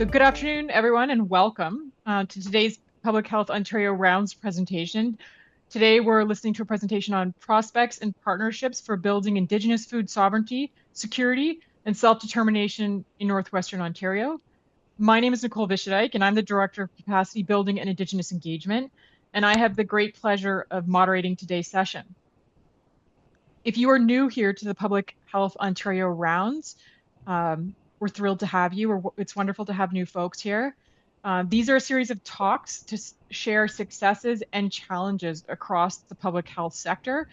So good afternoon, everyone, and welcome to today's Public Health Ontario Rounds presentation. Today, we're listening to a presentation on prospects and partnerships for building Indigenous food sovereignty, security, and self-determination in Northwestern Ontario. My name is Nicole Vishadike, and I'm the Director of Capacity Building and Indigenous Engagement, and I have the great pleasure of moderating today's session. If you are new here to the Public Health Ontario Rounds, we're thrilled to have you. It's wonderful to have new folks here. These are a series of talks to share successes and challenges across the public health sector,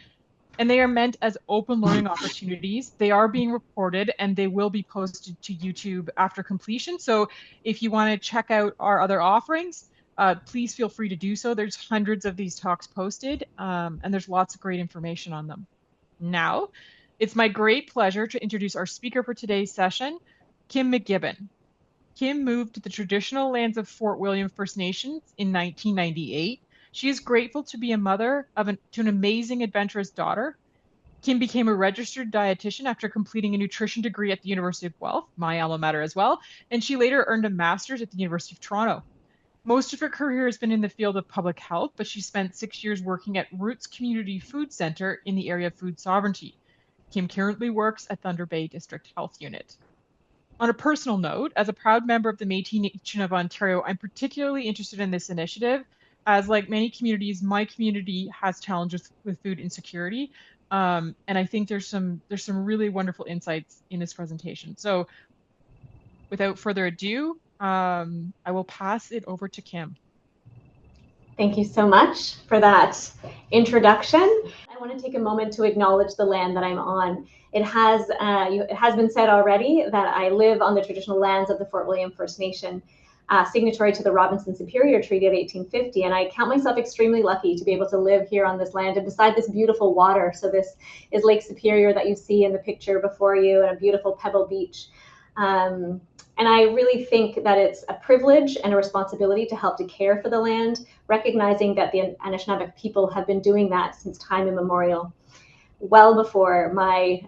and they are meant as open learning opportunities. They are being recorded and they will be posted to YouTube after completion. So if you want to check out our other offerings, please feel free to do so. There's hundreds of these talks posted, and there's lots of great information on them. Now, it's my great pleasure to introduce our speaker for today's session, Kim McGibbon. Kim moved to the traditional lands of Fort William First Nations in 1998. She is grateful to be a mother to an amazing, adventurous daughter. Kim became a registered dietitian after completing a nutrition degree at the University of Guelph, my alma mater as well, and she later earned a master's at the University of Toronto. Most of her career has been in the field of public health, but she spent 6 years working at Roots Community Food Centre in the area of food sovereignty. Kim currently works at Thunder Bay District Health Unit. On a personal note, as a proud member of the Métis Nation of Ontario, I'm particularly interested in this initiative, as like many communities, my community has challenges with food insecurity, and I think there's some really wonderful insights in this presentation. So, without further ado, I will pass it over to Kim. Thank you so much for that introduction. I want to take a moment to acknowledge the land that I'm on. It has been said already that I live on the traditional lands of the Fort William First Nation, signatory to the Robinson-Superior Treaty of 1850, and I count myself extremely lucky to be able to live here on this land and beside this beautiful water. So this is Lake Superior that you see in the picture before you, and a beautiful pebble beach. And I really think that it's a privilege and a responsibility to help to care for the land, recognizing that the Anishinaabe people have been doing that since time immemorial, well before my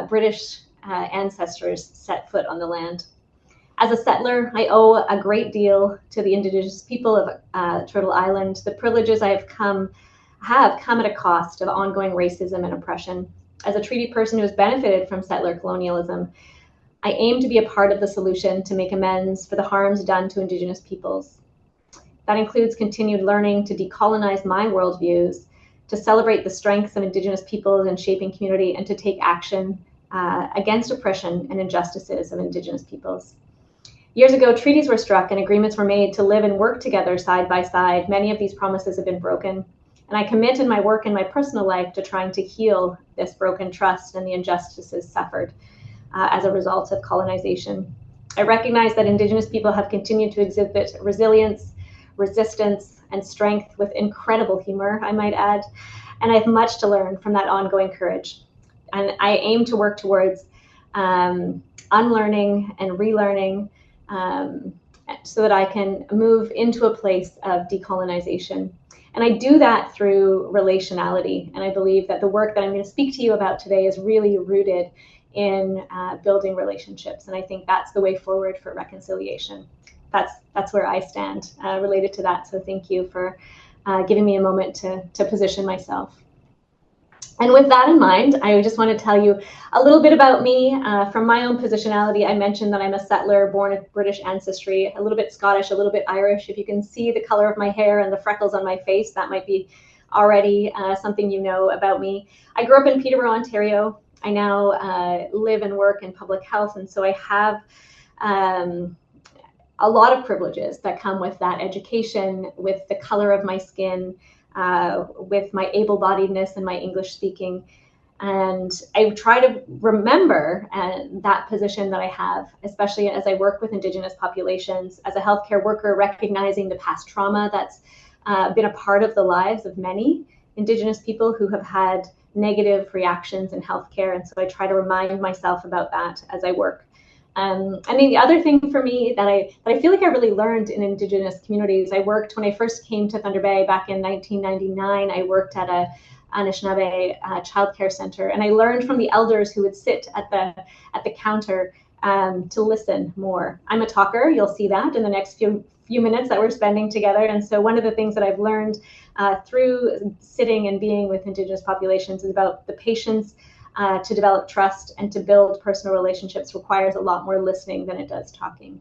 British ancestors set foot on the land. As a settler, I owe a great deal to the Indigenous people of Turtle Island. The privileges I have come at a cost of ongoing racism and oppression. As a treaty person who has benefited from settler colonialism, I aim to be a part of the solution to make amends for the harms done to Indigenous peoples. That includes continued learning to decolonize my worldviews, to celebrate the strengths of Indigenous peoples in shaping community, and to take action against oppression and injustices of Indigenous peoples. Years ago, treaties were struck and agreements were made to live and work together side by side. Many of these promises have been broken, and I commit in my work and my personal life to trying to heal this broken trust and the injustices suffered as a result of colonization. I recognize that Indigenous people have continued to exhibit resilience, resistance, and strength with incredible humor, I might add, and I have much to learn from that ongoing courage. And I aim to work towards unlearning and relearning so that I can move into a place of decolonization. And I do that through relationality. And I believe that the work that I'm going to speak to you about today is really rooted in building relationships. And I think that's the way forward for reconciliation. That's where I stand related to that. So thank you for giving me a moment to position myself. And with that in mind, I just want to tell you a little bit about me. From my own positionality, I mentioned that I'm a settler born of British ancestry, a little bit Scottish, a little bit Irish. If you can see the color of my hair and the freckles on my face, that might be already something you know about me. I grew up in Peterborough, Ontario. I now live and work in public health, and so I have a lot of privileges that come with that education, with the color of my skin, with my able-bodiedness and my English speaking. And I try to remember that position that I have, especially as I work with Indigenous populations, as a healthcare worker, recognizing the past trauma that's been a part of the lives of many Indigenous people who have had negative reactions in healthcare. And so I try to remind myself about that as I work. I mean, the other thing for me that I feel like I really learned in Indigenous communities, when I first came to Thunder Bay back in 1999, I worked at a Anishinaabe childcare center, and I learned from the elders who would sit at the counter to listen more. I'm a talker. You'll see that in the next few minutes that we're spending together. And so one of the things that I've learned through sitting and being with Indigenous populations is about the patience to develop trust and to build personal relationships requires a lot more listening than it does talking.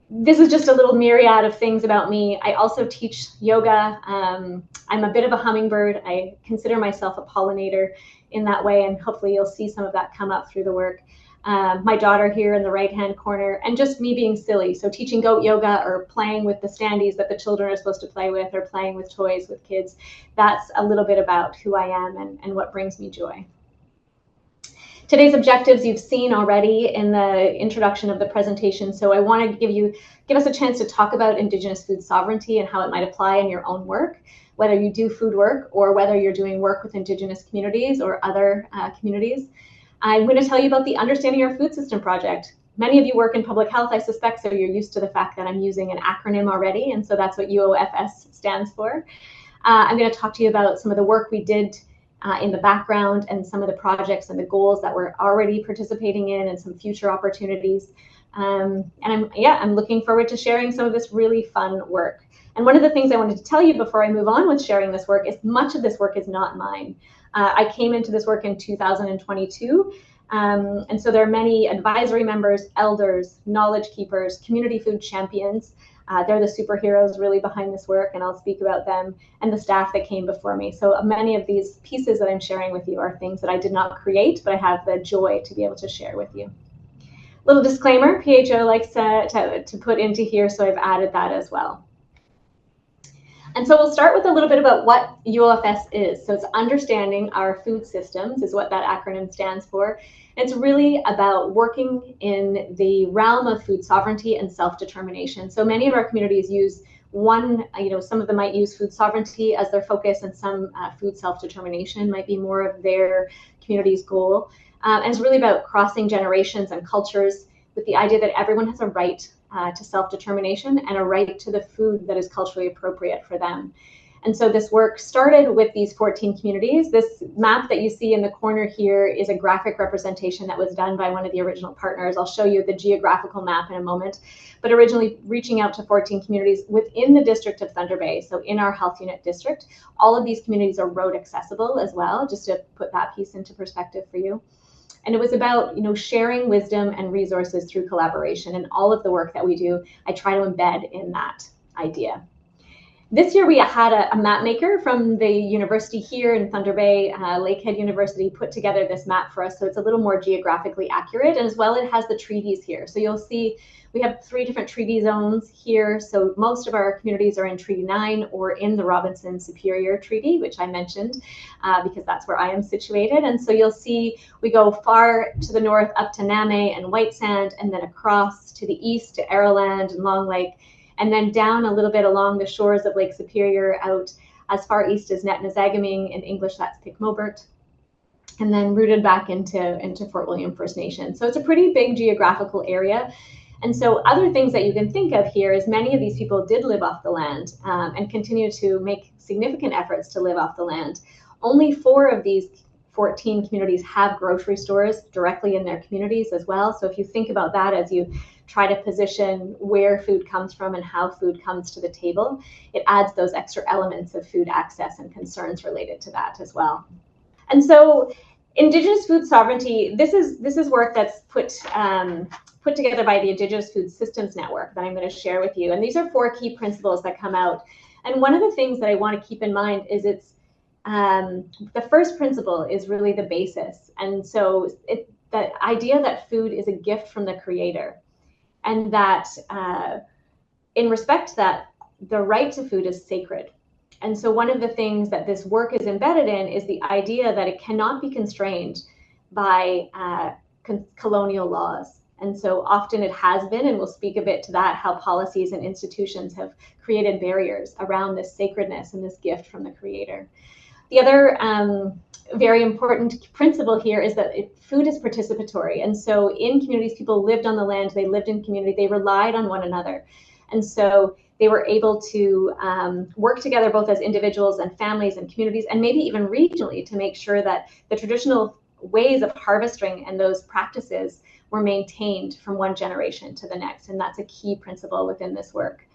This is just a little myriad of things about me. I also teach yoga. I'm a bit of a hummingbird. I consider myself a pollinator in that way, and hopefully you'll see some of that come up through the work. My daughter here in the right-hand corner, and just me being silly. So teaching goat yoga or playing with the standees that the children are supposed to play with, or playing with toys with kids. That's a little bit about who I am and what brings me joy. Today's objectives you've seen already in the introduction of the presentation. So I want to give us a chance to talk about Indigenous food sovereignty and how it might apply in your own work, whether you do food work or whether you're doing work with Indigenous communities or other communities. I'm going to tell you about the Understanding Our Food System project. Many of you work in public health, I suspect, so you're used to the fact that I'm using an acronym already, and so that's what UOFS stands for. I'm going to talk to you about some of the work we did in the background and some of the projects and the goals that we're already participating in and some future opportunities. And I'm looking forward to sharing some of this really fun work. And one of the things I wanted to tell you before I move on with sharing this work is much of this work is not mine. I came into this work in 2022. And so there are many advisory members, elders, knowledge keepers, community food champions. They're the superheroes really behind this work, and I'll speak about them, and the staff that came before me. So many of these pieces that I'm sharing with you are things that I did not create, but I have the joy to be able to share with you. Little disclaimer, PHO likes to put into here, so I've added that as well. And so we'll start with a little bit about what UOFS is. So it's Understanding Our Food Systems is what that acronym stands for. It's really about working in the realm of food sovereignty and self-determination. So many of our communities use some of them might use food sovereignty as their focus, and some food self-determination might be more of their community's goal. And it's really about crossing generations and cultures with the idea that everyone has a right to self-determination and a right to the food that is culturally appropriate for them. And so this work started with these 14 communities. This map that you see in the corner here is a graphic representation that was done by one of the original partners. I'll show you the geographical map in a moment, but originally reaching out to 14 communities within the district of Thunder Bay. So in our health unit district, all of these communities are road accessible as well, just to put that piece into perspective for you. And it was about, sharing wisdom and resources through collaboration. And all of the work that we do, I try to embed in that idea. This year we had a map maker from the university here in Thunder Bay, Lakehead University, put together this map for us. So it's a little more geographically accurate, and as well it has the treaties here. So you'll see we have 3 different treaty zones here. So most of our communities are in Treaty 9 or in the Robinson Superior Treaty, which I mentioned, because that's where I am situated. And so you'll see we go far to the north up to Namay and White Sand, and then across to the east to Arrowland and Long Lake, and then down a little bit along the shores of Lake Superior out as far east as Netnazagaming. In English, that's Pic-Mobert, and then rooted back into Fort William First Nation. So it's a pretty big geographical area. And so other things that you can think of here is many of these people did live off the land and continue to make significant efforts to live off the land. Only 4 of these 14 communities have grocery stores directly in their communities as well. So if you think about that as you try to position where food comes from and how food comes to the table, it adds those extra elements of food access and concerns related to that as well. And so Indigenous food sovereignty, this is work that's put together by the Indigenous Food Systems Network that I'm going to share with you. And these are 4 key principles that come out. And one of the things that I want to keep in mind is the first principle is really the basis. And so the idea that food is a gift from the Creator, and that in respect to that, the right to food is sacred. And so one of the things that this work is embedded in is the idea that it cannot be constrained by colonial laws. And so often it has been, and we'll speak a bit to that, how policies and institutions have created barriers around this sacredness and this gift from the Creator. The other very important principle here is that food is participatory. And so in communities, people lived on the land, they lived in community, they relied on one another. And so they were able to work together both as individuals and families and communities, and maybe even regionally, to make sure that the traditional ways of harvesting and those practices were maintained from one generation to the next. And that's a key principle within this work.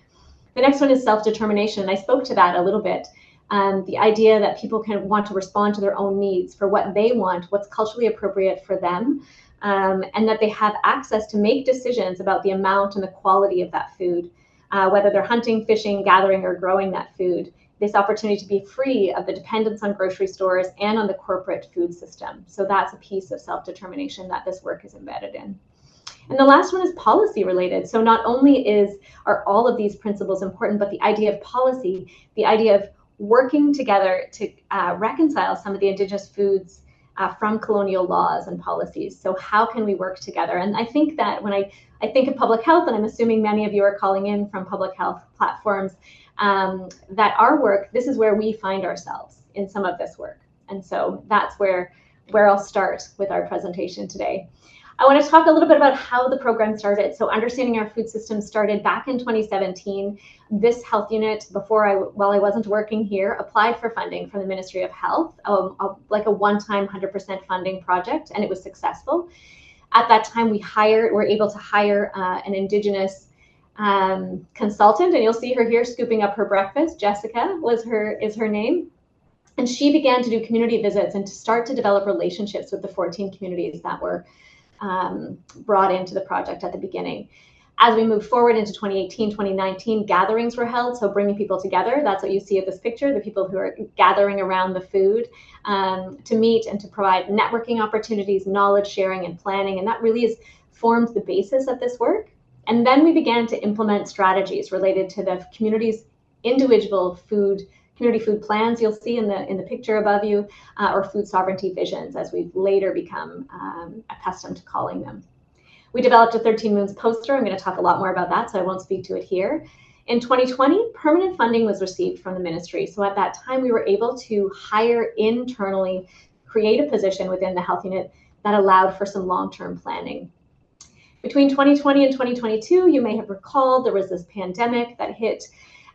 The next one is self-determination. And I spoke to that a little bit. The idea that people can want to respond to their own needs for what they want, what's culturally appropriate for them, and that they have access to make decisions about the amount and the quality of that food, whether they're hunting, fishing, gathering, or growing that food. This opportunity to be free of the dependence on grocery stores and on the corporate food system. So that's a piece of self-determination that this work is embedded in. And the last one is policy related. So not only are all of these principles important, but the idea of policy, the idea of working together to reconcile some of the Indigenous foods from colonial laws and policies. So how can we work together? And I think that when I think of public health, and I'm assuming many of you are calling in from public health platforms, that our work, this is where we find ourselves in some of this work. And so that's where I'll start with our presentation today. I want to talk a little bit about how the program started. So understanding our food system started back in 2017. This health unit, while I wasn't working here, applied for funding from the Ministry of Health, like a one-time 100% funding project, and it was successful. At that time, we were able to hire an Indigenous consultant, and you'll see her here scooping up her breakfast. Jessica is her name. And she began to do community visits and to start to develop relationships with the 14 communities that were brought into the project at the beginning. As we moved forward into 2018, 2019, gatherings were held, so bringing people together. That's what you see at this picture, the people who are gathering around the food to meet and to provide networking opportunities, knowledge sharing and planning, and that really formed the basis of this work. And then we began to implement strategies related to the community's individual community food plans, you'll see in the picture above you, or food sovereignty visions, as we've later become accustomed to calling them. We developed a 13 Moons poster. I'm going to talk a lot more about that, so I won't speak to it here. In 2020, permanent funding was received from the ministry. So at that time, we were able to hire internally, create a position within the health unit that allowed for some long-term planning. Between 2020 and 2022, you may have recalled there was this pandemic that hit,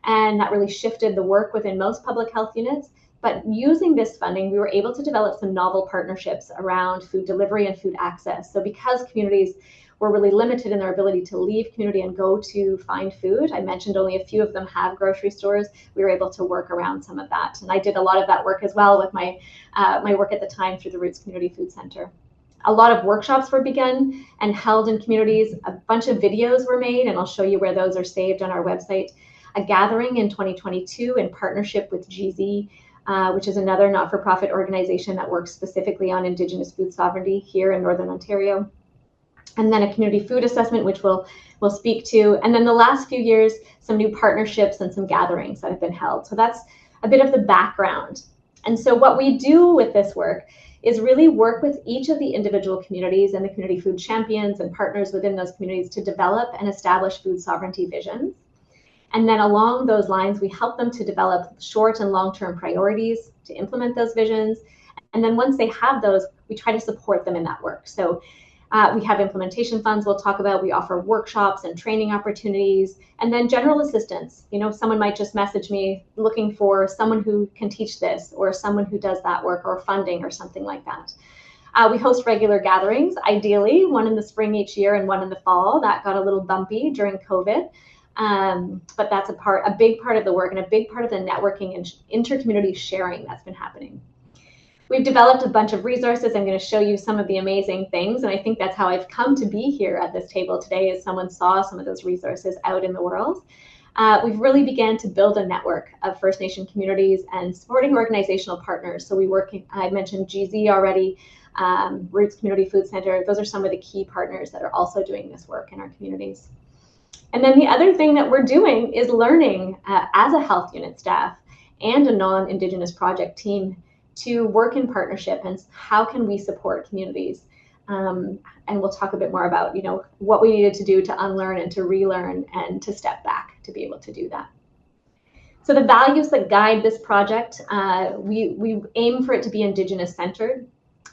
and that really shifted the work within most public health units. But using this funding, we were able to develop some novel partnerships around food delivery and food access. So because communities were really limited in their ability to leave community and go to find food, I mentioned only a few of them have grocery stores, we were able to work around some of that. And I did a lot of that work as well with my work at the time through the Roots Community Food Center. A lot of workshops were begun and held in communities. A bunch of videos were made, and I'll show you where those are saved on our website. A gathering in 2022 in partnership with GZ, which is another not-for-profit organization that works specifically on Indigenous food sovereignty here in Northern Ontario. And then a community food assessment, which we'll speak to. And then the last few years, some new partnerships and some gatherings that have been held. So that's a bit of the background. And so what we do with this work is really work with each of the individual communities and the community food champions and partners within those communities to develop and establish food sovereignty visions. And then along those lines, we help them to develop short and long-term priorities to implement those visions. And then once they have those, we try to support them in that work. So we have implementation funds we'll talk about. We offer workshops and training opportunities, and then general assistance. You know, someone might just message me looking for someone who can teach this or someone who does that work or funding or something like that. We host regular gatherings, ideally one in the spring each year and one in the fall. That got a little bumpy during COVID. But that's a big part of the work and a big part of the networking and inter-community sharing that's been happening. We've developed a bunch of resources. I'm going to show you some of the amazing things, and I think that's how I've come to be here at this table today, is someone saw some of those resources out in the world. We've really began to build a network of First Nation communities and supporting organizational partners. So I mentioned GZ already, Roots Community Food Center. Those are some of the key partners that are also doing this work in our communities. And then the other thing that we're doing is learning as a health unit staff and a non-Indigenous project team to work in partnership and how can we support communities. And we'll talk a bit more about, what we needed to do to unlearn and to relearn and to step back to be able to do that. So the values that guide this project, we aim for it to be Indigenous-centered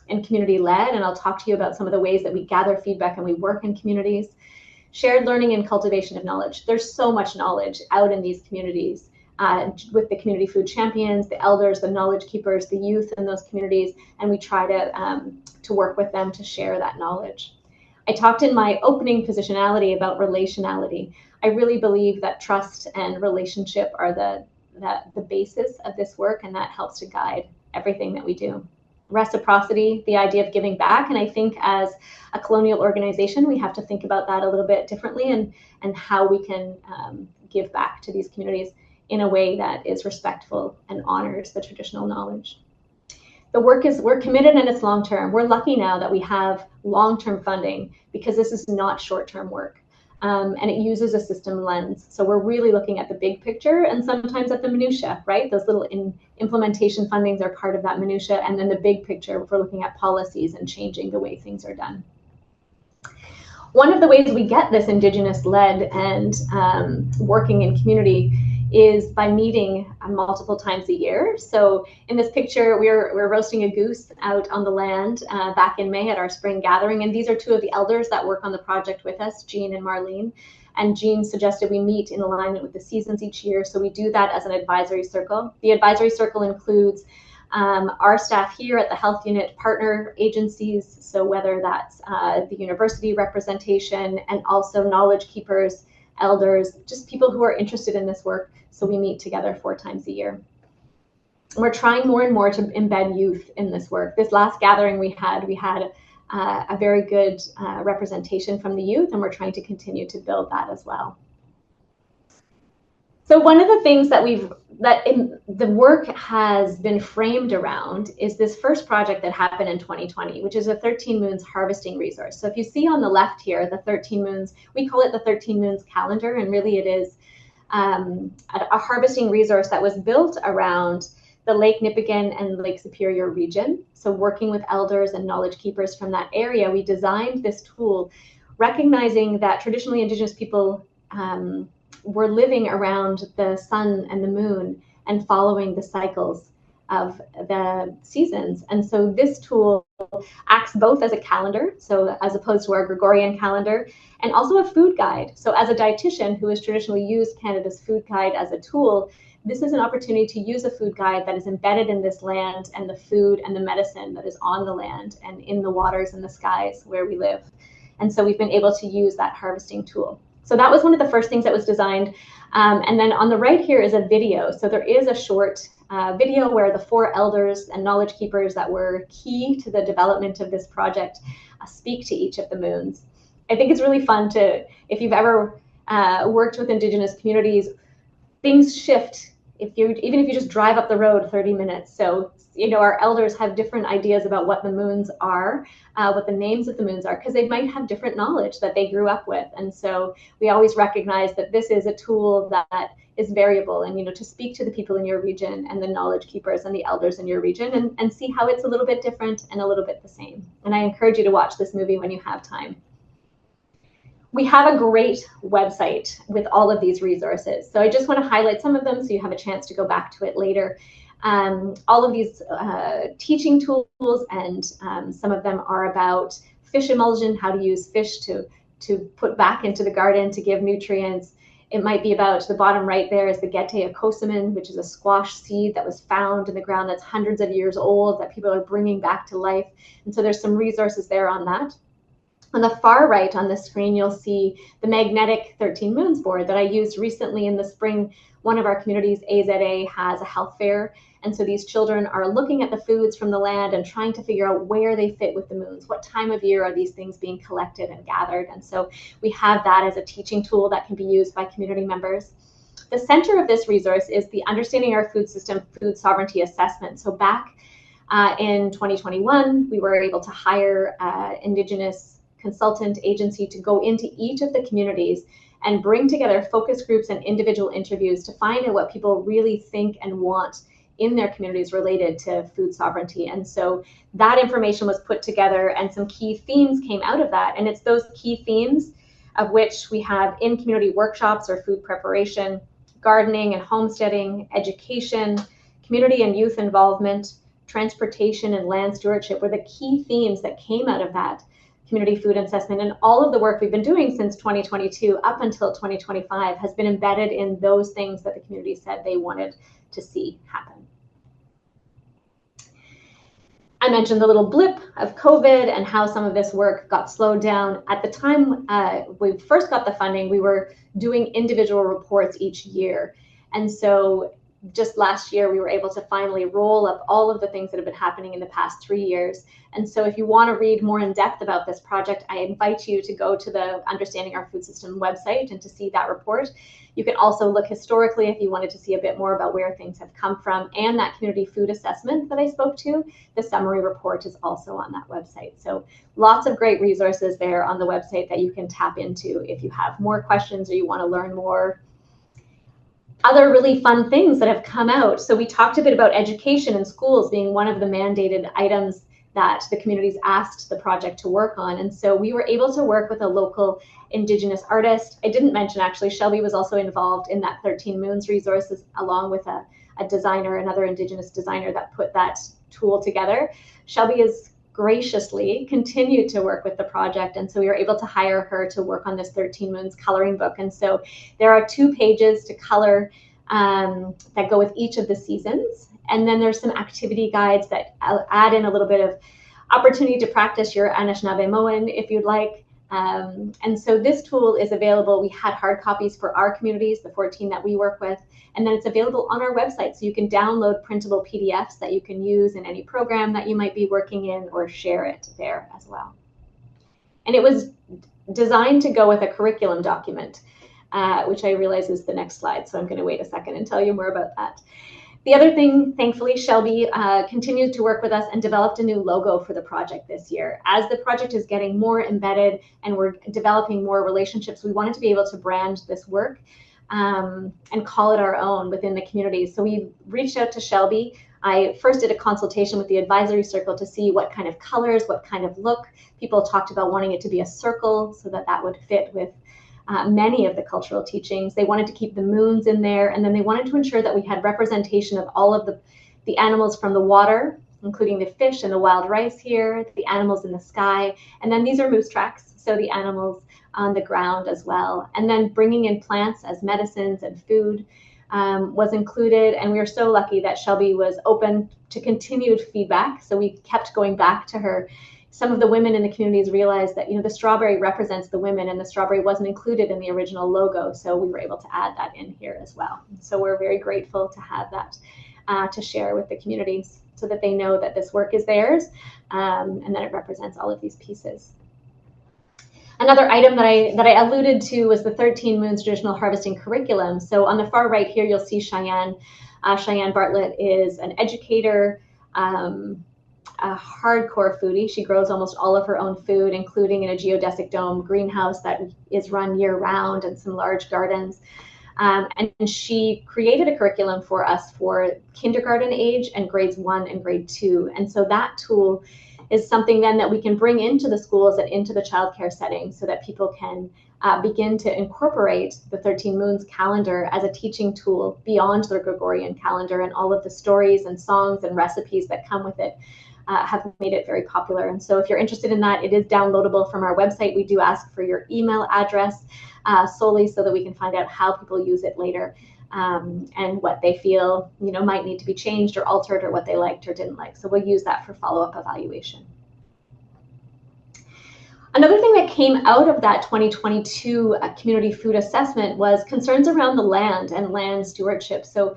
and community-led, and I'll talk to you about some of the ways that we gather feedback and we work in communities. Shared learning and cultivation of knowledge. There's so much knowledge out in these communities. with the community food champions, the elders, the knowledge keepers, the youth in those communities, and we try to work with them to share that knowledge. I talked in my opening positionality about relationality. I really believe that trust and relationship are the basis of this work, and that helps to guide everything that we do. Reciprocity, the idea of giving back, and I think as a colonial organization, we have to think about that a little bit differently, and how we can give back to these communities in a way that is respectful and honors the traditional knowledge. The work is, we're committed and it's long-term. We're lucky now that we have long-term funding because this is not short-term work. And it uses a system lens. So we're really looking at the big picture and sometimes at the minutia, right? Those little implementation fundings are part of that minutia. And then the big picture, we're looking at policies and changing the way things are done. One of the ways we get this Indigenous-led and working in community is by meeting multiple times a year. So in this picture, we're roasting a goose out on the land back in May at our spring gathering. And these are two of the elders that work on the project with us, Jean and Marlene. And Jean suggested we meet in alignment with the seasons each year. So we do that as an advisory circle. The advisory circle includes our staff here at the health unit, partner agencies. So whether that's the university representation, and also knowledge keepers, elders, just people who are interested in this work. So we meet together 4 times a year. We're trying more and more to embed youth in this work. This last gathering we had a very good representation from the youth, and we're trying to continue to build that as well. So one of the things that the work has been framed around is this first project that happened in 2020, which is a 13 Moons harvesting resource. So if you see on the left here, the 13 Moons, we call it the 13 Moons calendar, and really it is a harvesting resource that was built around the Lake Nipigon and Lake Superior region. So working with elders and knowledge keepers from that area, we designed this tool, recognizing that traditionally Indigenous people were living around the sun and the moon and following the cycles of the seasons. And so this tool acts both as a calendar, so as opposed to our Gregorian calendar, and also a food guide. So as a dietitian who has traditionally used Canada's food guide as a tool, this is an opportunity to use a food guide that is embedded in this land and the food and the medicine that is on the land and in the waters and the skies where we live. And so we've been able to use that harvesting tool. So that was one of the first things that was designed. And then on the right here is a video. So there is a short video where the 4 elders and knowledge keepers that were key to the development of this project speak to each of the moons. I think it's really fun to, if you've ever worked with Indigenous communities, things shift even if you just drive up the road 30 minutes. So, you know, our elders have different ideas about what the moons are, what the names of the moons are, because they might have different knowledge that they grew up with. And so we always recognize that this is a tool that is variable, and, you know, to speak to the people in your region and the knowledge keepers and the elders in your region and see how it's a little bit different and a little bit the same. And I encourage you to watch this movie when you have time. We have a great website with all of these resources. So I just want to highlight some of them so you have a chance to go back to it later. All of these teaching tools, and some of them are about fish emulsion, how to use fish to put back into the garden to give nutrients. It might be about, the bottom right there is the Gete Acosamon, which is a squash seed that was found in the ground that's hundreds of years old that people are bringing back to life. And so there's some resources there on that. On the far right on the screen, you'll see the magnetic 13 Moons board that I used recently in the spring. One of our communities, AZA, has a health fair. And so these children are looking at the foods from the land and trying to figure out where they fit with the moons. What time of year are these things being collected and gathered? And so we have that as a teaching tool that can be used by community members. The center of this resource is the Understanding Our Food System Food Sovereignty Assessment. So back in 2021, we were able to hire Indigenous consultant agency to go into each of the communities and bring together focus groups and individual interviews to find out what people really think and want in their communities related to food sovereignty. And so that information was put together and some key themes came out of that. And it's those key themes of which we have in community workshops or food preparation, gardening and homesteading, education, community and youth involvement, transportation and land stewardship were the key themes that came out of that community food assessment, and all of the work we've been doing since 2022 up until 2025 has been embedded in those things that the community said they wanted to see happen. I mentioned the little blip of COVID and how some of this work got slowed down. At the time we first got the funding, we were doing individual reports each year. And so just last year, we were able to finally roll up all of the things that have been happening in the past 3 years. And so if you want to read more in depth about this project, I invite you to go to the Understanding Our Food System website and to see that report. You can also look historically if you wanted to see a bit more about where things have come from, and that community food assessment that I spoke to, the summary report is also on that website. So lots of great resources there on the website that you can tap into if you have more questions or you want to learn more. Other really fun things that have come out. So we talked a bit about education in schools being one of the mandated items that the communities asked the project to work on. And so we were able to work with a local Indigenous artist. I didn't mention, actually, Shelby was also involved in that 13 Moons resources, along with a designer, another Indigenous designer that put that tool together. Shelby has graciously continued to work with the project, and so we were able to hire her to work on this 13 Moons coloring book. And so there are 2 pages to color that go with each of the seasons. And then there's some activity guides that add in a little bit of opportunity to practice your Anishinaabemowin if you'd like. And so this tool is available. We had hard copies for our communities, the 14 that we work with, and then it's available on our website. So you can download printable PDFs that you can use in any program that you might be working in, or share it there as well. And it was designed to go with a curriculum document, which I realize is the next slide. So I'm going to wait a second and tell you more about that. The other thing, thankfully, Shelby continued to work with us and developed a new logo for the project this year. As the project is getting more embedded and we're developing more relationships, we wanted to be able to brand this work and call it our own within the community. So we reached out to Shelby. I first did a consultation with the advisory circle to see what kind of colors, what kind of look. People talked about wanting it to be a circle so that that would fit with many of the cultural teachings. They wanted to keep the moons in there, and then they wanted to ensure that we had representation of all of the animals from the water, including the fish and the wild rice here, the animals in the sky, and then these are moose tracks, so the animals on the ground as well. And then bringing in plants as medicines and food was included, and we were so lucky that Shelby was open to continued feedback, so we kept going back to her. Some of the women in the communities realized that, the strawberry represents the women, and the strawberry wasn't included in the original logo, so we were able to add that in here as well. So we're very grateful to have that to share with the communities so that they know that this work is theirs and that it represents all of these pieces. Another item that I alluded to was the 13 Moons traditional harvesting curriculum. So on the far right here, you'll see Cheyenne. Cheyenne Bartlett is an educator, a hardcore foodie. She grows almost all of her own food, including in a geodesic dome greenhouse that is run year round, and some large gardens. And she created a curriculum for us for kindergarten age and grades 1 and grade 2. And so that tool is something then that we can bring into the schools and into the childcare setting so that people can begin to incorporate the 13 Moons calendar as a teaching tool beyond the Gregorian calendar, and all of the stories and songs and recipes that come with it have made it very popular. And so if you're interested in that, it is downloadable from our website. We do ask for your email address solely so that we can find out how people use it later and what they feel might need to be changed or altered, or what they liked or didn't like. So we'll use that for follow-up evaluation. Another thing that came out of that 2022 community food assessment was concerns around the land and land stewardship. So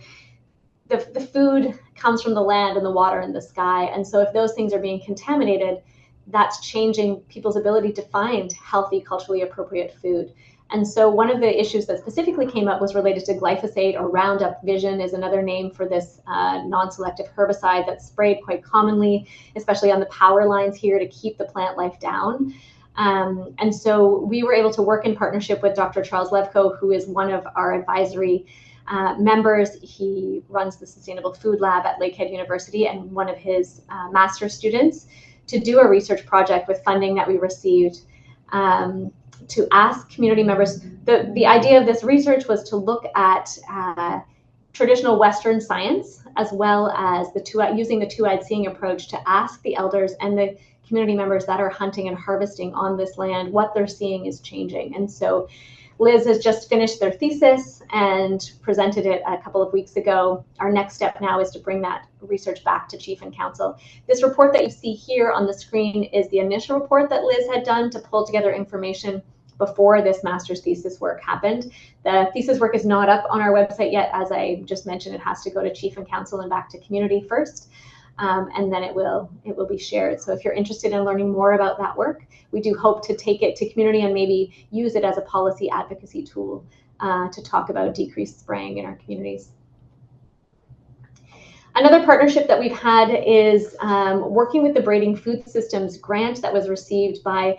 the food comes from the land and the water and the sky. And so if those things are being contaminated, that's changing people's ability to find healthy, culturally appropriate food. And so one of the issues that specifically came up was related to glyphosate, or Roundup Vision is another name for this non-selective herbicide that's sprayed quite commonly, especially on the power lines here to keep the plant life down. And so we were able to work in partnership with Dr. Charles Levko, who is one of our advisory members. He runs the Sustainable Food Lab at Lakehead University, and one of his master's students, to do a research project with funding that we received to ask community members. The idea of this research was to look at traditional Western science, as well as using the two-eyed seeing approach to ask the elders and the community members that are hunting and harvesting on this land, what they're seeing is changing. And so Liz has just finished their thesis and presented it a couple of weeks ago. Our next step now is to bring that research back to Chief and Council. This report that you see here on the screen is the initial report that Liz had done to pull together information before this master's thesis work happened. The thesis work is not up on our website yet. As I just mentioned, it has to go to Chief and Council and back to community first. And then it will be shared. So if you're interested in learning more about that work, we do hope to take it to community and maybe use it as a policy advocacy tool to talk about decreased spraying in our communities. Another partnership that we've had is working with the Braiding Food Systems grant that was received by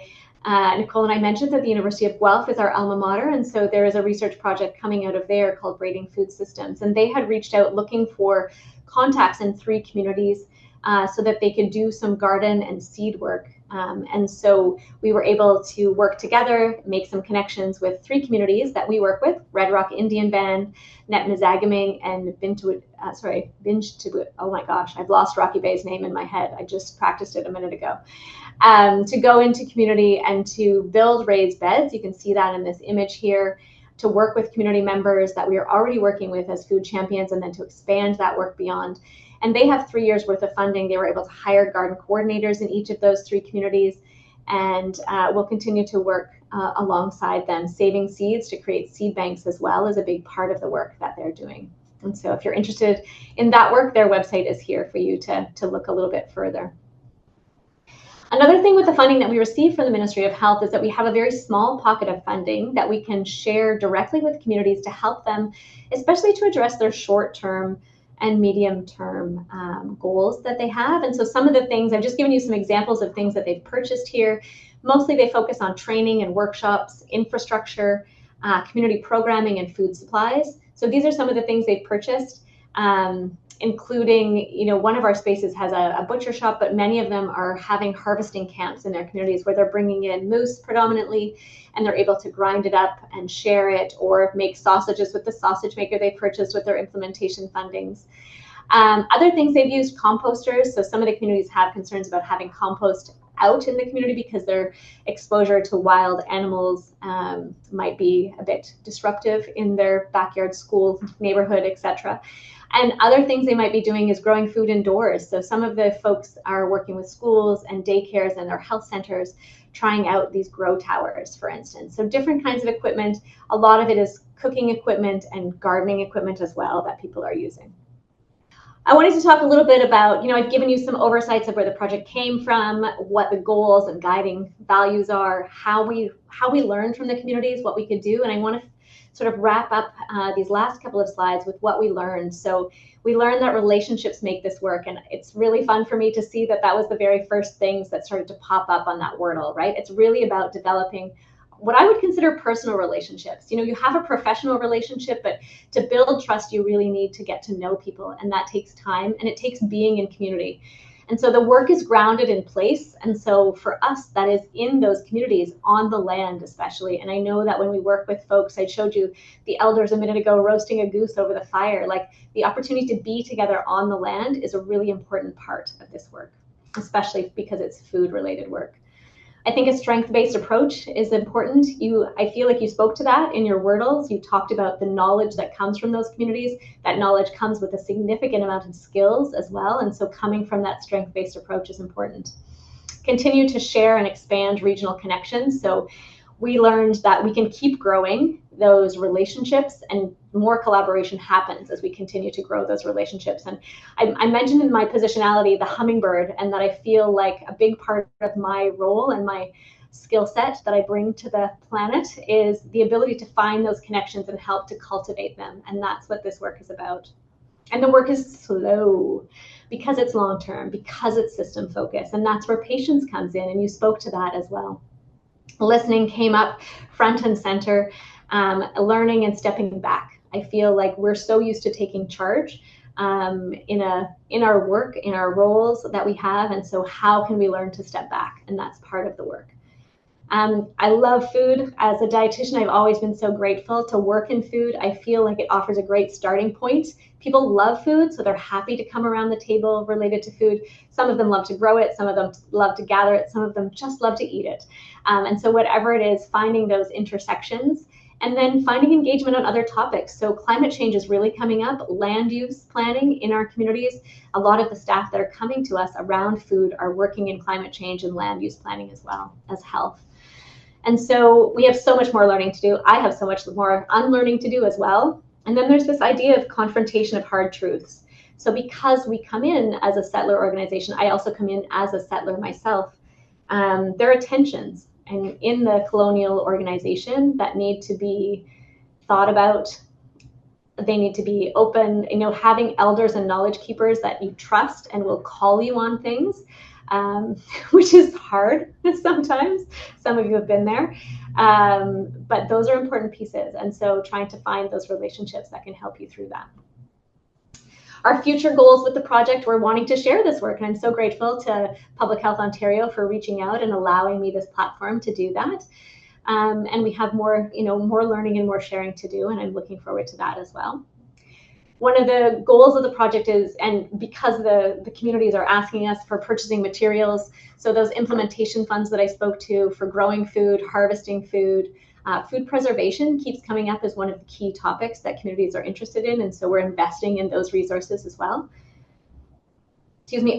Nicole and I mentioned that the University of Guelph is our alma mater, and so there is a research project coming out of there called Braiding Food Systems, and they had reached out looking for contacts in 3 communities so that they could do some garden and seed work. And so we were able to work together, make some connections with 3 communities that we work with: Red Rock Indian Band, Netmizagaming, and Binj. Oh my gosh, I've lost Rocky Bay's name in my head. I just practiced it a minute ago. To go into community and to build raised beds. You can see that in this image here, to work with community members that we are already working with as food champions, and then to expand that work beyond. And they have 3 years worth of funding. They were able to hire garden coordinators in each of those 3 communities, and we'll continue to work alongside them. Saving seeds to create seed banks as well is a big part of the work that they're doing. And so if you're interested in that work, their website is here for you to look a little bit further. Another thing with the funding that we receive from the Ministry of Health is that we have a very small pocket of funding that we can share directly with communities to help them, especially to address their short-term and medium-term goals that they have. And so some of the things, I've just given you some examples of things that they've purchased here. Mostly they focus on training and workshops, infrastructure, community programming, and food supplies. So these are some of the things they've purchased. Including, one of our spaces has a butcher shop, but many of them are having harvesting camps in their communities where they're bringing in moose predominantly, and they're able to grind it up and share it, or make sausages with the sausage maker they purchased with their implementation fundings. Other things, they've used composters. So some of the communities have concerns about having compost out in the community because their exposure to wild animals might be a bit disruptive in their backyard, school, neighborhood, etc. And other things they might be doing is growing food indoors. So some of the folks are working with schools and daycares and their health centers, trying out these grow towers, for instance. So different kinds of equipment. A lot of it is cooking equipment and gardening equipment as well that people are using. I wanted to talk a little bit about, I've given you some oversights of where the project came from, what the goals and guiding values are, how we learned from the communities, what we could do. And I want to sort of wrap up these last couple of slides with what we learned. So we learned that relationships make this work, and it's really fun for me to see that that was the very first things that started to pop up on that Wordle, right? It's really about developing what I would consider personal relationships. You have a professional relationship, but to build trust, you really need to get to know people, and that takes time, and it takes being in community. And so the work is grounded in place. And so for us, that is in those communities, on the land especially. And I know that when we work with folks, I showed you the elders a minute ago roasting a goose over the fire. Like, the opportunity to be together on the land is a really important part of this work, especially because it's food-related work. I think a strength-based approach is important. I feel like you spoke to that in your Wordles. You talked about the knowledge that comes from those communities. That knowledge comes with a significant amount of skills as well. And so coming from that strength-based approach is important. Continue to share and expand regional connections. So we learned that we can keep growing those relationships, and more collaboration happens as we continue to grow those relationships. And I mentioned in my positionality the hummingbird, and that I feel like a big part of my role and my skill set that I bring to the planet is the ability to find those connections and help to cultivate them. And that's what this work is about. And the work is slow because it's long-term, because it's system focused, and that's where patience comes in, and you spoke to that as well. Listening came up front and center. Learning and stepping back. I feel like we're so used to taking charge in our work, in our roles that we have, and so how can we learn to step back? And that's part of the work. I love food. As a dietitian, I've always been so grateful to work in food. I feel like it offers a great starting point. People love food, so they're happy to come around the table related to food. Some of them love to grow it, some of them love to gather it, some of them just love to eat it. And so whatever it is, finding those intersections and then finding engagement on other topics. So climate change is really coming up, land use planning in our communities. A lot of the staff that are coming to us around food are working in climate change and land use planning as well as health. And so we have so much more learning to do. I have so much more unlearning to do as well. And then there's this idea of confrontation of hard truths. So because we come in as a settler organization, I also come in as a settler myself. There are tensions and in the colonial organization that need to be thought about. They need to be open, having elders and knowledge keepers that you trust and will call you on things, which is hard sometimes. Some of you have been there. But those are important pieces. And so trying to find those relationships that can help you through that. Our future goals with the project, we're wanting to share this work, and I'm so grateful to Public Health Ontario for reaching out and allowing me this platform to do that. And we have more learning and more sharing to do, and I'm looking forward to that as well. One of the goals of the project is, and because the communities are asking us for purchasing materials, so those implementation funds that I spoke to for growing food, harvesting food, food preservation keeps coming up as one of the key topics that communities are interested in, and so we're investing in those resources as well.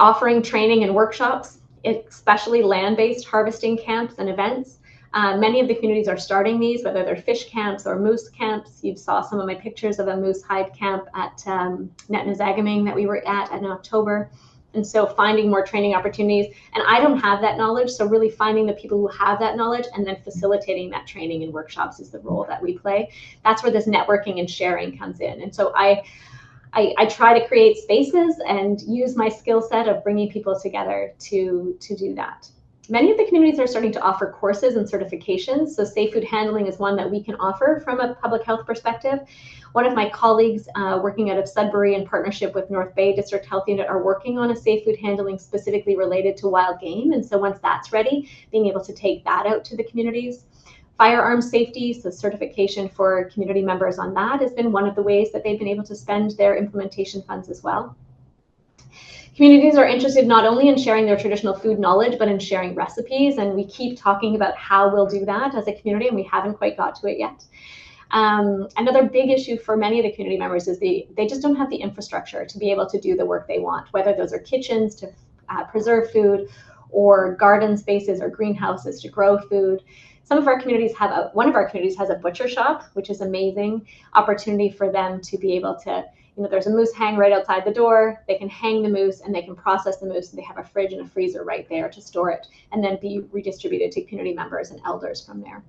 Offering training and workshops, especially land-based harvesting camps and events. Many of the communities are starting these, whether they're fish camps or moose camps. You saw some of my pictures of a moose hide camp at Netnazagaming that we were at in October. And so finding more training opportunities. And I don't have that knowledge, so really finding the people who have that knowledge and then facilitating that training and workshops is the role that we play. That's where this networking and sharing comes in. And so I try to create spaces and use my skill set of bringing people together to do that. Many of the communities are starting to offer courses and certifications. So safe food handling is one that we can offer from a public health perspective. One of my colleagues working out of Sudbury in partnership with North Bay District Health Unit are working on a safe food handling specifically related to wild game. And so once that's ready, being able to take that out to the communities. Firearms safety, so certification for community members on that has been one of the ways that they've been able to spend their implementation funds as well. Communities are interested not only in sharing their traditional food knowledge, but in sharing recipes. And we keep talking about how we'll do that as a community, and we haven't quite got to it yet. Another big issue for many of the community members is they just don't have the infrastructure to be able to do the work they want, whether those are kitchens to preserve food or garden spaces or greenhouses to grow food. Some of our communities have one of our communities has a butcher shop, which is amazing opportunity for them to be able to, there's a moose hang right outside the door. They can hang the moose and they can process the moose, and they have a fridge and a freezer right there to store it and then be redistributed to community members and elders from there.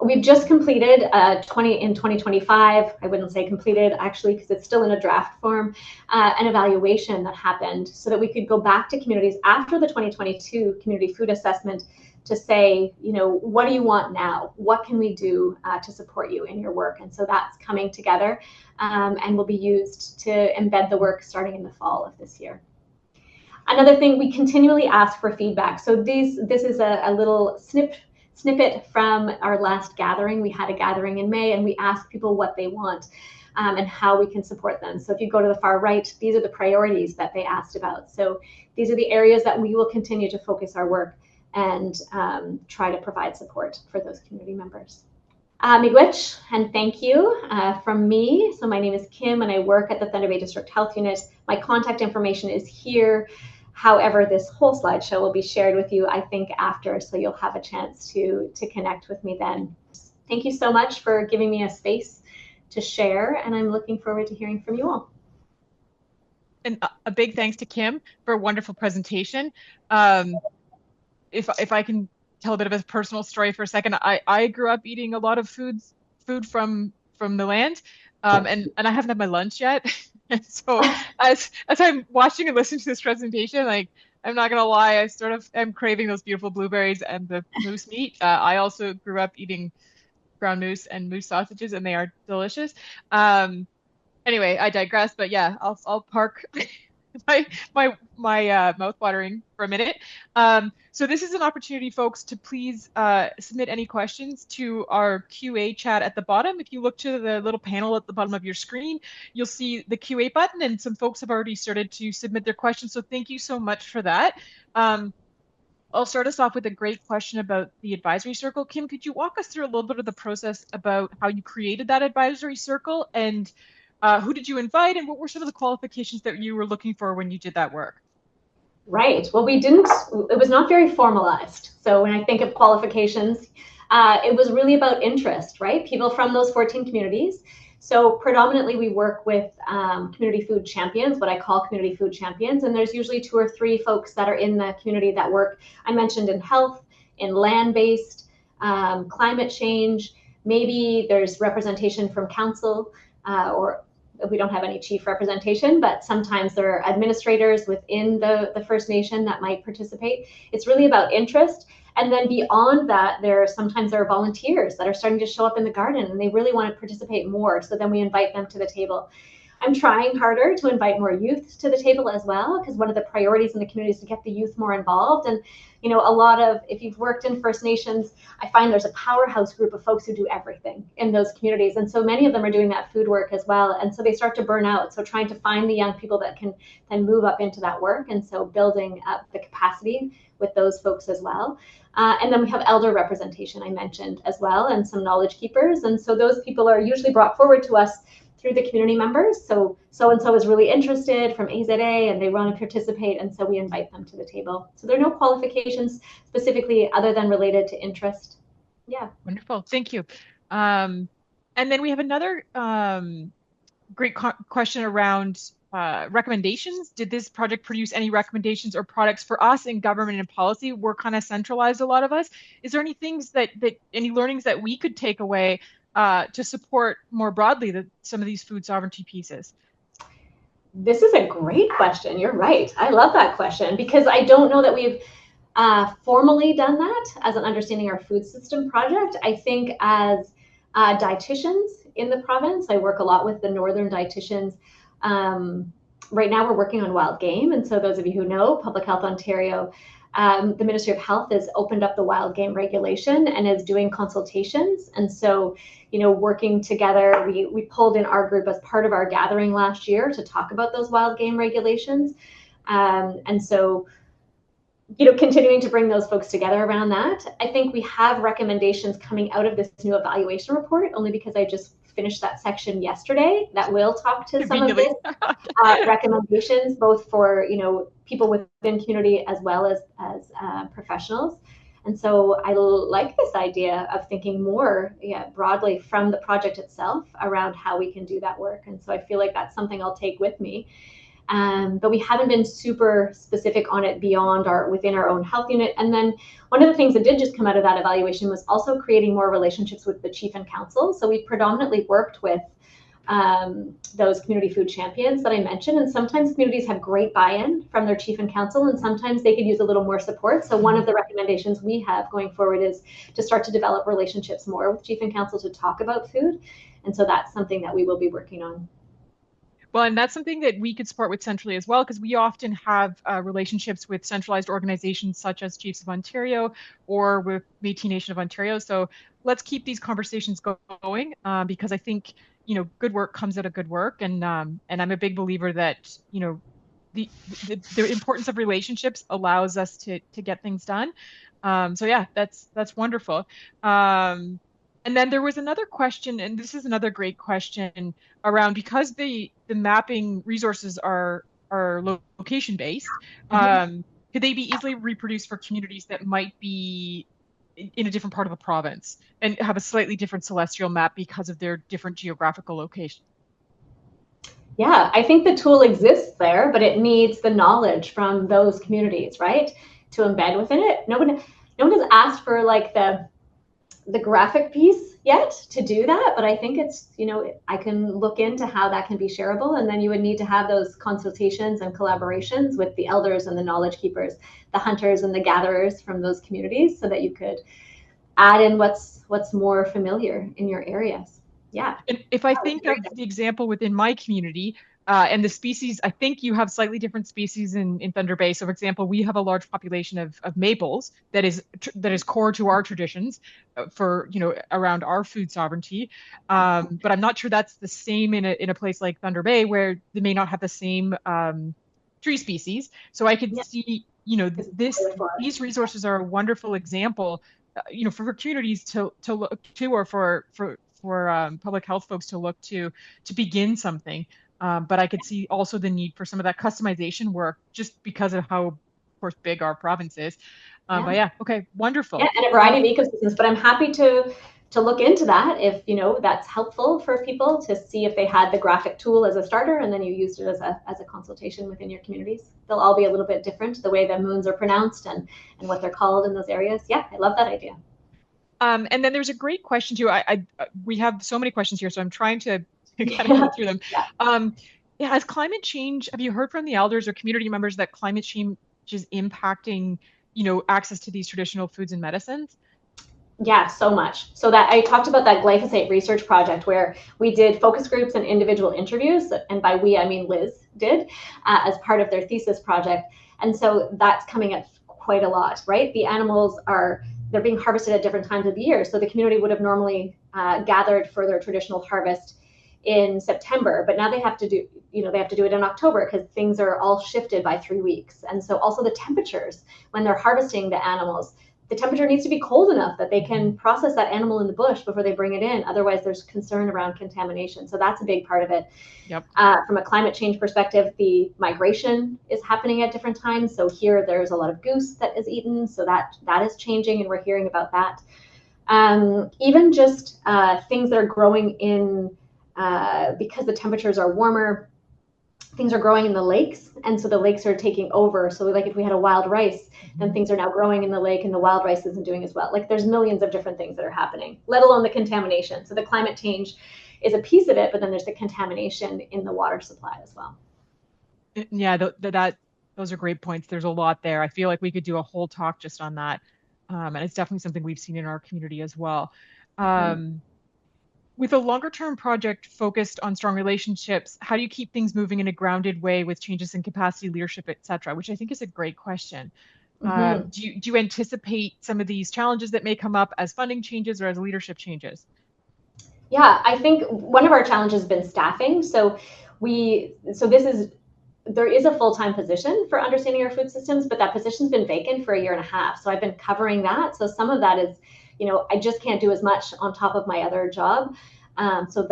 We've just completed in 2025, I wouldn't say completed actually because it's still in a draft form, an evaluation that happened so that we could go back to communities after the 2022 community food assessment to say, what do you want now? What can we do to support you in your work? And so that's coming together and will be used to embed the work starting in the fall of this year. Another thing, we continually ask for feedback. So this is a little snippet from our last gathering. We had a gathering in May and we asked people what they want and how we can support them. So if you go to the far right, these are the priorities that they asked about. So these are the areas that we will continue to focus our work and try to provide support for those community members. Miigwech, and thank you from me. So my name is Kim and I work at the Thunder Bay District Health Unit. My contact information is here. However, this whole slideshow will be shared with you, I think, after, so you'll have a chance to connect with me then. Thank you so much for giving me a space to share, and I'm looking forward to hearing from you all. And a big thanks to Kim for a wonderful presentation. If I can tell a bit of a personal story for a second, I grew up eating a lot of food from the land, and I haven't had my lunch yet. And so as I'm watching and listening to this presentation, like, I'm not gonna lie, I sort of am craving those beautiful blueberries and the moose meat. I also grew up eating ground moose and moose sausages, and they are delicious. Anyway, I digress, but yeah, I'll park my mouth watering for a minute. So this is an opportunity, folks, to please submit any questions to our QA chat at the bottom. If you look to the little panel at the bottom of your screen, you'll see the QA button, and some folks have already started to submit their questions. So thank you so much for that. I'll start us off with a great question about the advisory circle. Kim, could you walk us through a little bit of the process about how you created that advisory circle, and who did you invite, and what were some of the qualifications that you were looking for when you did that work? Right. Well, it was not very formalized. So when I think of qualifications, it was really about interest, right? People from those 14 communities. So predominantly we work with community food champions, what I call community food champions. And there's usually 2 or 3 folks that are in the community that work, I mentioned, in health, in land-based, climate change. Maybe there's representation from council, or we don't have any chief representation, but sometimes there are administrators within the First Nation that might participate. It's really about interest. And then beyond that, sometimes there are volunteers that are starting to show up in the garden and they really want to participate more. So then we invite them to the table. I'm trying harder to invite more youth to the table as well, because one of the priorities in the community is to get the youth more involved. And, you know, if you've worked in First Nations, I find there's a powerhouse group of folks who do everything in those communities. And so many of them are doing that food work as well. And so they start to burn out. So trying to find the young people that can then move up into that work. And so building up the capacity with those folks as well. And then we have elder representation, I mentioned as well, and some knowledge keepers. And so those people are usually brought forward to us through the community members. So-and-so is really interested from AZA and they want to participate. And so we invite them to the table. So there are no qualifications specifically other than related to interest. Yeah. Wonderful. Thank you. And then we have another great question around recommendations. Did this project produce any recommendations or products for us in government and policy? We're kind of centralized, a lot of us. Is there any things any learnings that we could take away to support more broadly some of these food sovereignty pieces? This is a great question. You're right. I love that question because I don't know that we've formally done that as an Understanding Our Food System project. I think as dietitians in the province, I work a lot with the northern dietitians. Right now we're working on wild game. And so those of you who know, Public Health Ontario, the Ministry of Health has opened up the wild game regulation and is doing consultations. And so, you know, working together, we pulled in our group as part of our gathering last year to talk about those wild game regulations. And so, you know, continuing to bring those folks together around that. I think we have recommendations coming out of this new evaluation report, only because I just finished that section yesterday that will talk to some of these recommendations, both for, you know, people within community as well as professionals. And so I like this idea of thinking more broadly from the project itself around how we can do that work. And so I feel like that's something I'll take with me. But we haven't been super specific on it beyond within our own health unit. And then one of the things that did just come out of that evaluation was also creating more relationships with the chief and council. So we predominantly worked with those community food champions that I mentioned. And sometimes communities have great buy-in from their chief and council, and sometimes they could use a little more support. So one of the recommendations we have going forward is to start to develop relationships more with chief and council to talk about food. And so that's something that we will be working on. Well, and that's something that we could support with centrally as well, because we often have relationships with centralized organizations such as Chiefs of Ontario or with Métis Nation of Ontario. So let's keep these conversations going because I think, you know, good work comes out of good work. And I'm a big believer that, you know, the importance of relationships allows us to get things done. So yeah, that's wonderful. And then there was another question, and this is another great question around, because the mapping resources are location based, could they be easily reproduced for communities that might be in a different part of the province and have a slightly different celestial map because of their different geographical location? Yeah, I think the tool exists there, but it needs the knowledge from those communities, right, to embed within it. No one has asked for like the graphic piece yet to do that, but I think it's, you know, I can look into how that can be shareable, and then you would need to have those consultations and collaborations with the elders and the knowledge keepers, the hunters and the gatherers from those communities, so that you could add in what's more familiar in your areas. Yeah. And if I think of the example within my community, And the species, I think you have slightly different species in Thunder Bay. So, for example, we have a large population of maples that is core to our traditions for, around our food sovereignty. But I'm not sure that's the same in a place like Thunder Bay where they may not have the same tree species. So I could Yeah. see, these resources are a wonderful example, for communities to look to, or for public health folks to look to begin something. But I could see also the need for some of that customization work just because of how, of course, big our province is. But yeah, okay, wonderful. Yeah, and a variety of ecosystems. But I'm happy to look into that if that's helpful for people to see if they had the graphic tool as a starter and then you used it as a consultation within your communities. They'll all be a little bit different, the way the moons are pronounced and what they're called in those areas. Yeah, I love that idea. And then there's a great question too. We have so many questions here, so I'm trying to kind of go through them. Yeah, as climate change, have you heard from the elders or community members that climate change is impacting, access to these traditional foods and medicines? Yeah, so much. So that I talked about that glyphosate research project where we did focus groups and individual interviews, and by we I mean Liz did, as part of their thesis project. And so that's coming up quite a lot, right? The animals they're being harvested at different times of the year. So the community would have normally gathered for their traditional harvest in September, but now they have to do it in October because things are all shifted by 3 weeks. And so also the temperatures when they're harvesting the animals, the temperature needs to be cold enough that they can process that animal in the bush before they bring it in. Otherwise, there's concern around contamination. So that's a big part of it. Yep. From a climate change perspective, the migration is happening at different times. So here, there's a lot of goose that is eaten. So that is changing, and we're hearing about that. Even just things that are growing in, because the temperatures are warmer, things are growing in the lakes, and so the lakes are taking over. So like if we had a wild rice, then things are now growing in the lake and the wild rice isn't doing as well. Like there's millions of different things that are happening, let alone the contamination. So the climate change is a piece of it, but then there's the contamination in the water supply as well. Yeah, those are great points. There's a lot there. I feel like we could do a whole talk just on that. And it's definitely something we've seen in our community as well. With a longer term project focused on strong relationships, how do you keep things moving in a grounded way with changes in capacity, leadership, et cetera? Which I think is a great question. Do you anticipate some of these challenges that may come up as funding changes or as leadership changes? Yeah, I think one of our challenges has been staffing. There is a full-time position for understanding our food systems, but that position's been vacant for 1.5 years. So I've been covering that. So some of that is, I just can't do as much on top of my other job. So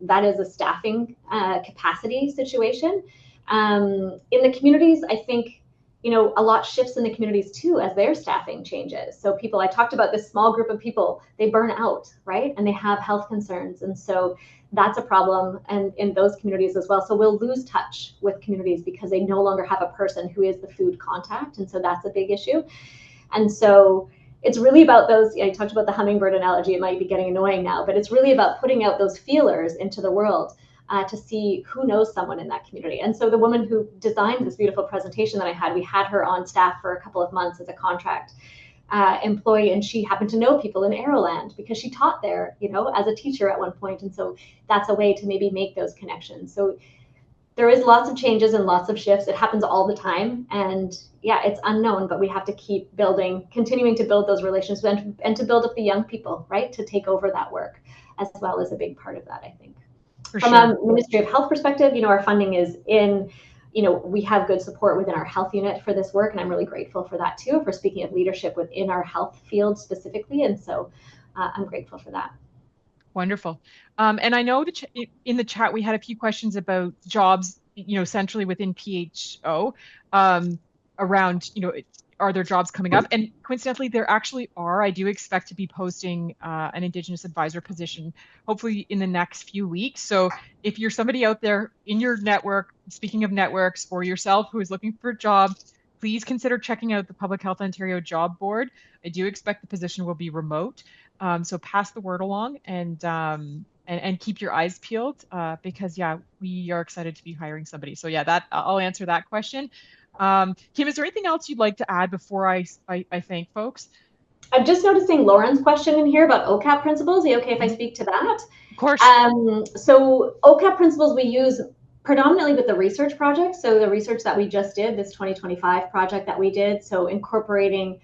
that is a staffing capacity situation. In the communities, I think, a lot shifts in the communities too as their staffing changes. So I talked about this small group of people, they burn out, right? And they have health concerns. And so that's a problem and in those communities as well. So we'll lose touch with communities because they no longer have a person who is the food contact. And so that's a big issue. And so it's really about I talked about the hummingbird analogy. It might be getting annoying now, but it's really about putting out those feelers into the world to see who knows someone in that community. And so the woman who designed this beautiful presentation that I had, we had her on staff for a couple of months as a contract employee, and she happened to know people in Arrowland because she taught there, as a teacher at one point. And so that's a way to maybe make those connections. So there is lots of changes and lots of shifts. It happens all the time. And yeah, it's unknown, but we have to keep continuing to build those relationships and to build up the young people, right, to take over that work as well as a big part of that, I think. From a Ministry of Health perspective, our funding is in, we have good support within our health unit for this work. And I'm really grateful for that too, for speaking of leadership within our health field specifically. And so I'm grateful for that. Wonderful. And I know that in the chat, we had a few questions about jobs, centrally within PHO, around, are there jobs coming up? And coincidentally, there actually are. I do expect to be posting an Indigenous advisor position, hopefully in the next few weeks. So if you're somebody out there in your network, speaking of networks, or yourself who is looking for a job, please consider checking out the Public Health Ontario job board. I do expect the position will be remote. So pass the word along and keep your eyes peeled because, yeah, we are excited to be hiring somebody. So yeah, I'll answer that question. Kim, is there anything else you'd like to add before I thank folks? I'm just noticing Lauren's question in here about OCAP principles. Are you okay if I speak to that? Of course. So OCAP principles we use predominantly with the research project. So the research that we just did, this 2025 project that we did, so incorporating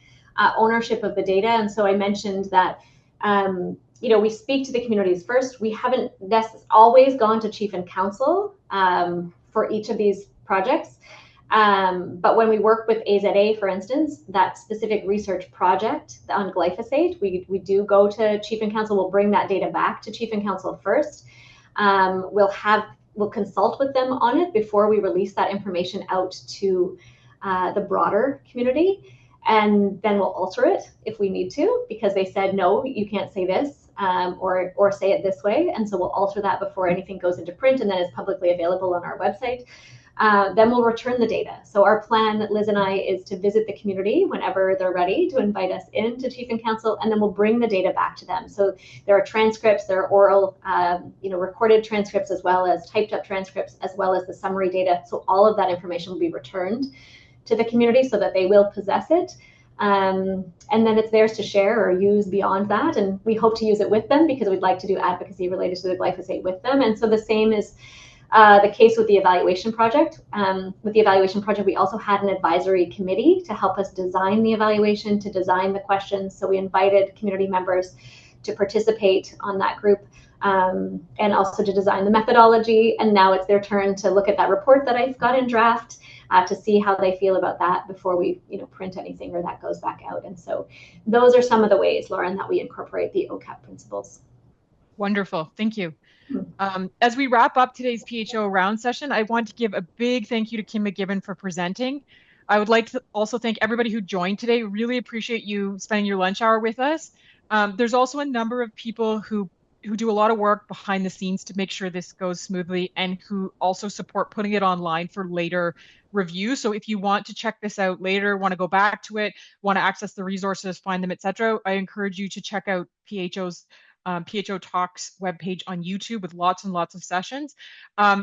ownership of the data. And so I mentioned that, we speak to the communities first. We haven't always gone to chief and council for each of these projects. But when we work with AZA, for instance, that specific research project on glyphosate, we do go to chief and council. We'll bring that data back to chief and council first. We'll consult with them on it before we release that information out to the broader community. And then we'll alter it if we need to, because they said, no, you can't say this, or say it this way. And so we'll alter that before anything goes into print and then is publicly available on our website. Then we'll return the data. So our plan, Liz and I, is to visit the community whenever they're ready to invite us in to chief and council, and then we'll bring the data back to them. So there are transcripts, there are oral, recorded transcripts, as well as typed up transcripts, as well as the summary data. So all of that information will be returned to the community so that they will possess it. And then it's theirs to share or use beyond that. And we hope to use it with them because we'd like to do advocacy related to the glyphosate with them. And so the same is the case with the evaluation project. With the evaluation project, we also had an advisory committee to help us design the evaluation, to design the questions. So we invited community members to participate on that group, and also to design the methodology. And now it's their turn to look at that report that I've got in draft, to see how they feel about that before we print anything or that goes back out. And so those are some of the ways, Lauren, that we incorporate the OCAP principles. Wonderful. Thank you. As we wrap up today's PHO round session, I want to give a big thank you to Kim McGibbon for presenting. I would like to also thank everybody who joined today. Really appreciate you spending your lunch hour with us. There's also a number of people who do a lot of work behind the scenes to make sure this goes smoothly, and who also support putting it online for later review. So if you want to check this out later, want to go back to it, want to access the resources, find them, etc., I encourage you to check out PHO Talks webpage on YouTube with lots and lots of sessions.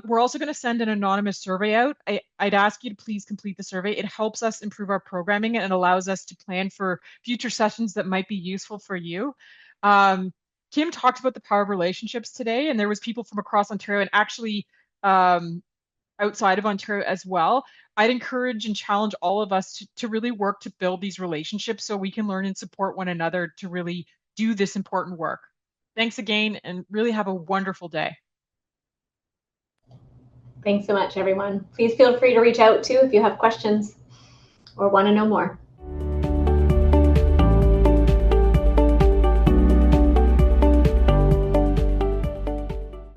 We're also going to send an anonymous survey out. I'd ask you to please complete the survey. It helps us improve our programming and allows us to plan for future sessions that might be useful for you. Kim talked about the power of relationships today, and there was people from across Ontario and actually outside of Ontario as well. I'd encourage and challenge all of us to really work to build these relationships so we can learn and support one another to really do this important work. Thanks again, and really have a wonderful day. Thanks so much, everyone. Please feel free to reach out too if you have questions or want to know more.